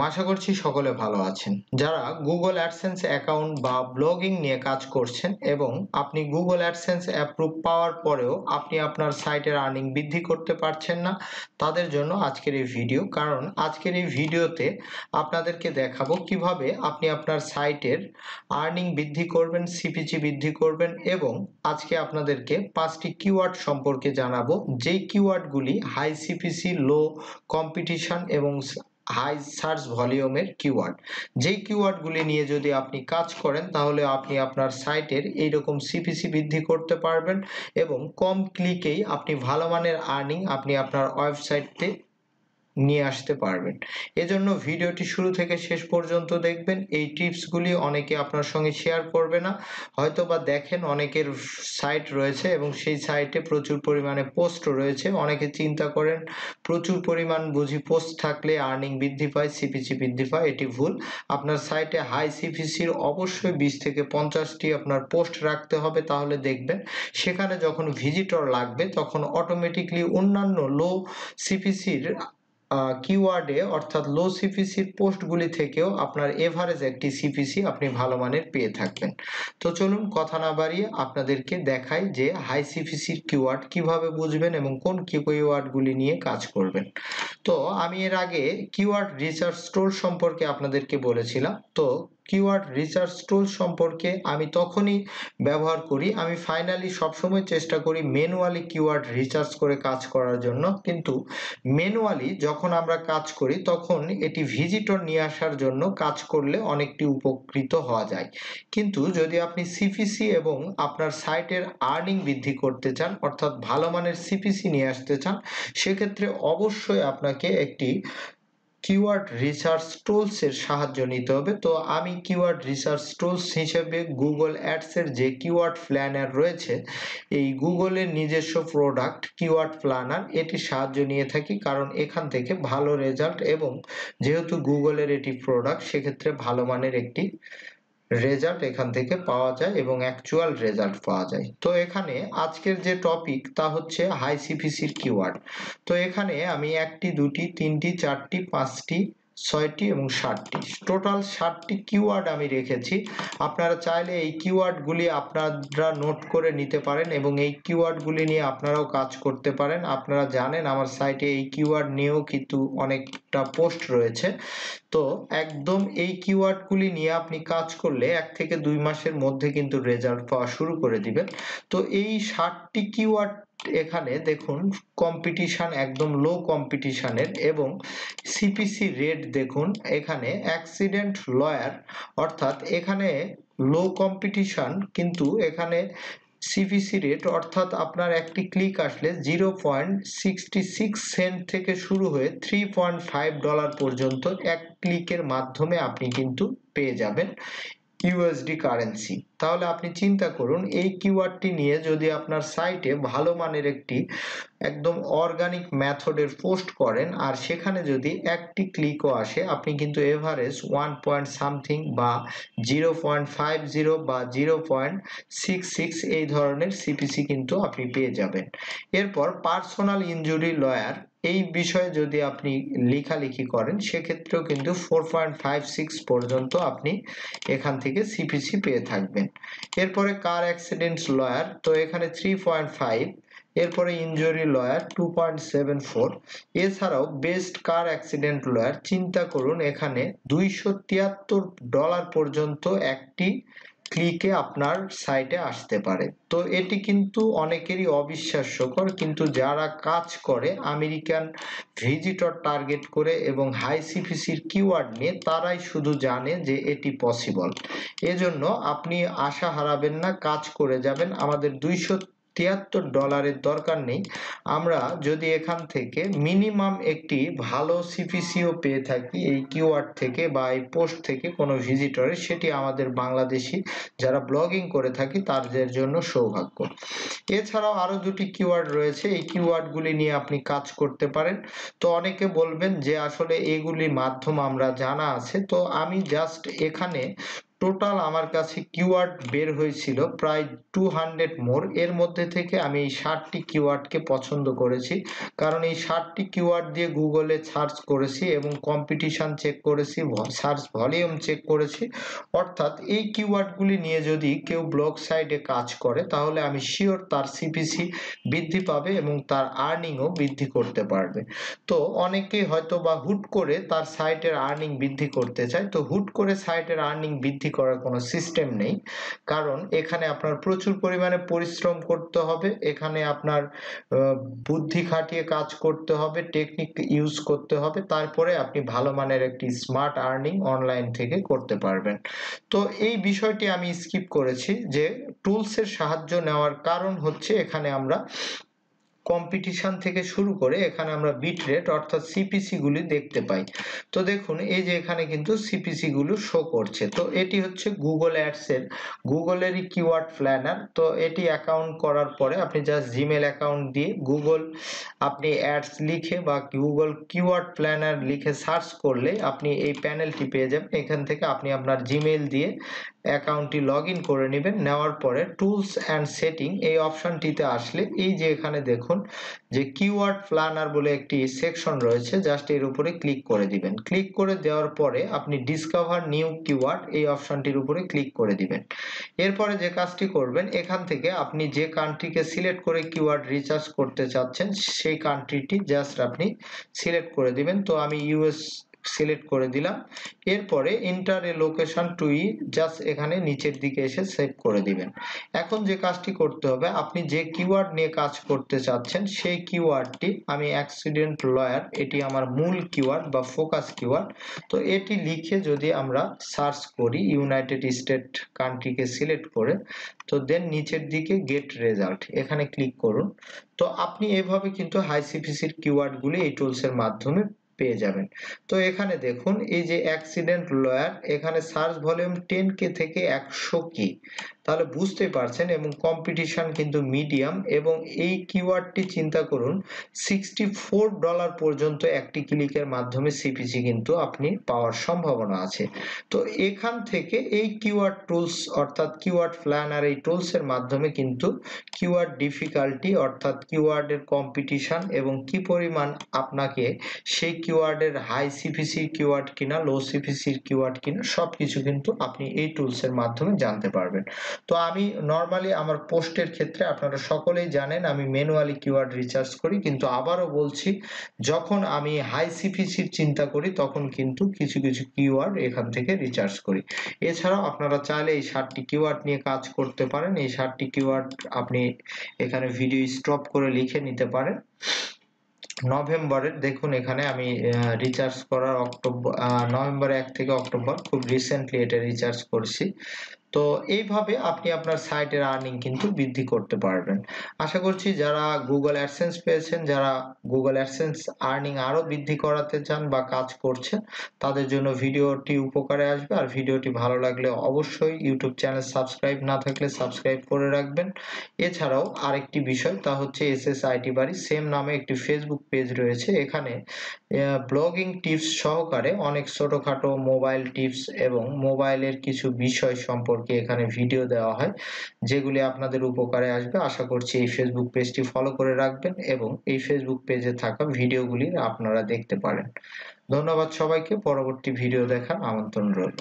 আশা করছি সকলে ভালো আছেন। যারা গুগল অ্যাডসেন্স অ্যাকাউন্ট বা ব্লগিং নিয়ে কাজ করছেন এবং আপনি গুগল অ্যাডসেন্স অ্যাপ্রুভ পাওয়ার পরেও আপনি আপনার সাইটের আর্নিং বৃদ্ধি করতে পারছেন না, তাদের জন্য আজকের এই ভিডিও। কারণ আজকের এই ভিডিওতে আপনাদেরকে দেখাবো কিভাবে আপনি আপনার সাইটের আর্নিং বৃদ্ধি করবেন, সিপিসি বৃদ্ধি করবেন এবং আজকে আপনাদেরকে 5টি কিওয়ার্ড সম্পর্কে জানাবো, যেই কিওয়ার্ডগুলি হাই সিপিসি, লো কম্পিটিশন এবং হাই সার্চ ভলিউমের কিওয়ার্ড। যেই কিওয়ার্ডগুলি নিয়ে যদি আপনি কাজ করেন তাহলে আপনি আপনার সাইটের এইরকম সিপিসি বৃদ্ধি করতে পারবেন এবং কম ক্লিকেই আপনি ভালো মানের আর্নিং আপনি আপনার ওয়েবসাইটে নিয়ে আসতে পারবেন। এজন্য ভিডিওটি শুরু থেকে শেষ পর্যন্ত দেখবেন। এই টিপসগুলি অনেকে আপনার সঙ্গে শেয়ার করবে না, হয়তো বা দেখেন অনেকের সাইট রয়েছে এবং সেই সাইটে প্রচুর পরিমাণে পোস্ট রয়েছে, অনেকে চিন্তা করেন প্রচুর পরিমাণ বুঝি পোস্ট থাকলে আর্নিং বৃদ্ধি পায়, সিপিসি বৃদ্ধি পায়। এটি ভুল। আপনার সাইটে হাই সিপিসির অবশ্যই 20 থেকে 50টি আপনার পোস্ট রাখতে হবে, তাহলে দেখবেন সেখানে যখন ভিজিটর লাগবে তখন অটোমেটিকলি অন্যান্য লো সিপিসির কিওয়ার্ডে অর্থাৎ লো সিপিসির পোস্টগুলি থেকেও আপনার এভারেজ একটি সিপিসি আপনি ভালো মানের পেয়ে থাকবেন। তো চলুন কথা না বাড়িয়ে আপনাদেরকে দেখাই যে হাই সিপিসির কিওয়ার্ড কিভাবে বুঝবেন এবং কোন কিওয়ার্ডগুলি নিয়ে কাজ করবেন। তো আমি এর আগে কিওয়ার্ড রিসার্চ টুল সম্পর্কে আপনাদেরকে বলেছিলাম। তো কিওয়ার্ড রিসার্চ টুল সম্পর্কে আমি তখনই ব্যবহার করি, আমি ফাইনালি সবসময় চেষ্টা করি ম্যানুয়ালি কিওয়ার্ড রিসার্চ করে কাজ করার জন্য, কিন্তু ম্যানুয়ালি যখন আমরা কাজ করি তখন এটি ভিজিটর নিয়ে আসার জন্য কাজ করলে অনেকটি উপকৃত হওয়া যায়। কিন্তু যদি আপনি সিপিসি এবং আপনার সাইটের আর্নিং বৃদ্ধি করতে চান, অর্থাৎ ভালো মানের সিপিসি নিয়ে আসতে চান, সেক্ষেত্রে অবশ্যই আপনাকে একটি কিওয়ার্ড রিসার্চ টুলস এর সাহায্য নিতে হবে। তো আমি কিওয়ার্ড রিসার্চ টুলস হিসেবে গুগল অ্যাডস এর যে কিওয়ার্ড প্ল্যানার রয়েছে, এই গুগলের নিজস্ব প্রোডাক্ট কিওয়ার্ড প্ল্যানার, এটির সাহায্য নিয়ে থাকি। কারণ এখান থেকে ভালো রেজাল্ট, এবং যেহেতু গুগলের এটি প্রোডাক্ট সেক্ষেত্রে ভালো মানের একটি রেজাল্ট এখান থেকে পাওয়া যায় এবং অ্যাকচুয়াল রেজাল্ট পাওয়া যায়। তো এখানে আজকের যে টপিক তা হচ্ছে হাই সিপিসির কিওয়ার্ড। তো এখানে আমি 1টি 2টি 3টি 4টি 5টি 6টি এবং 7টি, টোটাল 7টি কিওয়ার্ড আমি রেখেছি। আপনারা চাইলে এই কিওয়ার্ডগুলি আপনারা নোট করে নিতে পারেন এবং এই কিওয়ার্ডগুলি নিয়ে আপনারাও কাজ করতে পারেন। আপনারা জানেন আমার সাইটে এই কিওয়ার্ড নিয়েও কিন্তু অনেকটা পোস্ট রয়েছে। তো একদম এই কিওয়ার্ডগুলি নিয়ে আপনি কাজ করলে 1 থেকে 2 মাসের মধ্যে কিন্তু রেজাল্ট পাওয়া শুরু করে দিবেন। তো এই 7টি কিওয়ার্ড এখানে দেখুন, কম্পিটিশন একদম লো কম্পিটিশনের এবং সিপিসি রেট দেখুন এখানে অ্যাক্সিডেন্ট লয়ার, অর্থাৎ এখানে লো কম্পিটিশন কিন্তু এখানে সিপিসি রেট অর্থাৎ আপনার একটি ক্লিক আসলে 0.66 সেন্ট থেকে শুরু হয়ে $3.5 পর্যন্ত এক ক্লিকের মাধ্যমে আপনি কিন্তু পেয়ে যাবেন ইউএসডি কারেন্সি। তাহলে আপনি চিন্তা করুন এই কিওয়ার্ডটি নিয়ে যদি আপনার সাইটে ভালো মানের একটি একদম অর্গানিক মেথডের পোস্ট করেন আর সেখানে যদি একটি ক্লিকও আসে, আপনি কিন্তু এভারেজ 1 পয়েন্ট সামথিং বা 0.50 বা 0.66 এই ধরনের সিপিসি কিন্তু আপনি পেয়ে যাবেন। এরপর পার্সোনাল ইনজুরি লয়ার, এই বিষয়ে যদি আপনি লেখালেখি করেন সেক্ষেত্রেও কিন্তু 4.56 পর্যন্ত আপনি এখান থেকে সিপিসি পেয়ে থাকবেন। এরপরে কার অ্যাক্সিডেন্ট লয়ার, তো এখানে 3.5, এরপরে ইনজুরি লয়ার 2.74, এছাড়াও বেস্ট কার অ্যাক্সিডেন্ট লয়ার, চিন্তা করুন এখানে $273 পর্যন্ত একটি ক্লিকে আপনার সাইটে আসতে পারে। তো এটি কিন্তু অনেকেরই অবিশ্বাস্যকর, কিন্তু যারা কাজ করে আমেরিকান ভিজিটর টার্গেট করে এবং হাই সিপিসির কিওয়ার্ড নিয়ে, তারাই শুধু জানে যে এটি পসিবল। এজন্য আপনি আশা হারাবেন না, কাজ করে যাবেন। আমাদের $273 দরকার নেই। আমরা যদি এখান থেকে মিনিমাম একটি ভালো সিপিসিও পেয়ে থাকি এই কিওয়ার্ড থেকে বা এই পোস্ট থেকে কোনো ভিজিটরের, সেটি আমাদের বাংলাদেশি যারা ব্লগিং করে থাকি তাদের জন্য সৌভাগ্য। এছাড়াও আরো 2টি কিওয়ার্ড রয়েছে, এই কিওয়ার্ডগুলি নিয়ে আপনি কাজ করতে পারেন। তো অনেকে বলবেন যে আসলে এগুলির মাধ্যম আমরা জানা আছে, তো আমি জাস্ট এখানে টোটাল আমার কাছে কিওয়ার্ড বের হয়েছিল প্রায় 200 মোর। এর মধ্যে থেকে আমি এই 60টি কিওয়ার্ডকে পছন্দ করেছি, কারণ এই 60টি কিওয়ার্ড দিয়ে গুগলে সার্চ করেছি এবং কম্পিটিশন চেক করেছি, সার্চ ভলিউম চেক করেছি। অর্থাৎ এই কিওয়ার্ডগুলি নিয়ে যদি কেউ ব্লগ সাইটে কাজ করে তাহলে আমি শিওর তার সিপিসি বৃদ্ধি পাবে এবং তার আর্নিংও বৃদ্ধি করতে পারবে। তো অনেকেই হয়তো বা হুট করে তার সাইটের আর্নিং বৃদ্ধি করতে চায়। তো হুট করে সাইটের আর্নিং বৃদ্ধি করার কোনো সিস্টেম নেই, কারণ এখানে আপনার প্রচুর পরিমাণে পরিশ্রম করতে হবে, এখানে আপনার বুদ্ধি খাটিয়ে কাজ করতে হবে, টেকনিক ইউজ করতে হবে, তারপরে আপনি ভালো মানের একটি স্মার্ট আর্নিং অনলাইন থেকে করতে পারবেন। তো এই বিষয়টি আমি স্কিপ করেছি যে টুলসের সাহায্য নেওয়ার কারণ হচ্ছে এখানে আমরা কম্পিটিশন থেকে শুরু করে এখানে আমরা বিট রেট অর্থাৎ সিপিসি গুলি দেখতে পাই। তো দেখুন এই যে এখানে কিন্তু সিপিসি গুলো শো করছে। তো এটি হচ্ছে গুগল অ্যাডস এর গুগলেরই কিওয়ার্ড প্ল্যানার। তো এটি অ্যাকাউন্ট করার পরে আপনি জাস্ট জিমেল অ্যাকাউন্ট দিয়ে গুগল আপনি অ্যাডস লিখে বা গুগল কিওয়ার্ড প্ল্যানার লিখে সার্চ করলে আপনি এই প্যানেলটি পেয়ে যাবেন। এখান থেকে আপনি আপনার জিমেল দিয়ে অ্যাকাউন্টটি লগ ইন করে নেবেন। নেওয়ার পরে টুলস অ্যান্ড সেটিং এই অপশনটিতে আসলে এই যে এখানে দেখুন যে কিওয়ার্ড প্ল্যানার বলে একটি সেকশন রয়েছে, জাস্ট এর উপরে ক্লিক করে দিবেন। ক্লিক করে দেওয়ার পরে আপনি ডিসকভার নিউ কিওয়ার্ড এই অপশনটির উপরে ক্লিক করে দিবেন। এরপরে যে কাজটি করবেন, এখান থেকে আপনি যে কান্ট্রিকে সিলেক্ট করে কিওয়ার্ড রিসার্চ করতে চাচ্ছেন সেই কান্ট্রিটি জাস্ট আপনি সিলেক্ট করে দিবেন। তো আমি ইউএস সিলেক্ট করে দিলাম। এরপরে enter a location to just এখানে নিচের দিকে এসে সেভ করে দিবেন। এখন যে কাজটি করতে হবে, আপনি যে কিওয়ার্ড নিয়ে কাজ করতে চাচ্ছেন সেই কিওয়ার্ডটি, আমি অ্যাক্সিডেন্ট লয়ার, এটি আমার মূল কিওয়ার্ড বা ফোকাস কিওয়ার্ড। তো এটি লিখে যদি আমরা সার্চ করি ইউনাইটেড স্টেট কান্ট্রিকে সিলেক্ট করে, তো দেন নিচের দিকে গেট রেজাল্ট এখানে ক্লিক করুন। তো আপনি এভাবে কিন্তু হাই সিপিসির কিওয়ার্ডগুলি এই টুলসের মাধ্যমে পেয়ে যাবেন। তো এখানে দেখুন এই যে অ্যাক্সিডেন্ট লয়ার, এখানে সার্চ ভলিউম 10K থেকে 100K, তাহলে বুঝতেই পারছেন, এবং কম্পিটিশন কিন্তু মিডিয়াম, এবং এই কিওয়ার্ডটি চিন্তা করুন $64 পর্যন্ত একটি ক্লিকের মাধ্যমে সিপিসি কিন্তু আপনি পাওয়ার সম্ভাবনা আছে। তো এখান থেকে এই কিওয়ার্ড টুলস অর্থাৎ কিওয়ার্ড প্ল্যানার এই টুলসের মাধ্যমে কিন্তু কিওয়ার্ড ডিফিকাল্টি অর্থাৎ কিওয়ার্ডের কম্পিটিশন এবং কি পরিমাণ আপনাকে সেই কিওয়ার্ডের হাই সিপিসির কিওয়ার্ড কিনা লো সিপিসির কিওয়ার্ড কিনা সবকিছু কিন্তু আপনি এই টুলসের মাধ্যমে জানতে পারবেন। তো আমি নরমালি আমার পোস্টের ক্ষেত্রে আপনারা সকলেই জানেন আমি ম্যানুয়ালি কিওয়ার্ড রিসার্চ করি, কিন্তু আবারও বলছি যখন আমি হাই সিপিসির চিন্তা করি তখন কিন্তু কিছু কিছু কিওয়ার্ড এখান থেকে রিসার্চ করি। এছাড়াও আপনারা চাইলে এই 60টি কিওয়ার্ড নিয়ে কাজ করতে পারেন। এই 60টি কিওয়ার্ড আপনি এখানে ভিডিও স্টপ করে লিখে নিতে পারেন। নভেম্বরের দেখুন এখানে আমি রিচার্জ করার নভেম্বর 1 থেকে অক্টোবর খুব রিসেন্টলি এটা রিচার্জ করছি। তো এইভাবে আপনি আপনার সাইটের আর্নিং কিন্তু বৃদ্ধি করতে পারবেন। আশা করছি যারা গুগল অ্যাডসেন্স পেয়েছেন, যারা গুগল অ্যাডসেন্স আর্নিং আরো বৃদ্ধি করাতে চান বা কাজ করছেন, তাদের জন্য ভিডিওটি উপকারে আসবে। আর ভিডিওটি ভালো লাগলে অবশ্যই ইউটিউব চ্যানেল সাবস্ক্রাইব না থাকলে সাবস্ক্রাইব করে রাখবেন। এছাড়াও আরেকটি বিষয়, তা হচ্ছে ssitbari সেম নামে একটি ফেসবুক পেজ রয়েছে। এখানে ব্লগিং টিপস সহকারে অনেক ছোটখাটো মোবাইল টিপস এবং মোবাইলের কিছু বিষয় সম্পর্কে এখানে ভিডিও দেওয়া হয়, যেগুলি আপনাদের উপকারে আসবে। আশা করছি এই ফেসবুক পেজটি ফলো করে রাখবেন এবং এই ফেসবুক পেজে থাকা ভিডিওগুলি আপনারা দেখতে পারেন। ধন্যবাদ সবাইকে, পরবর্তী ভিডিও দেখার আমন্ত্রণ রইল।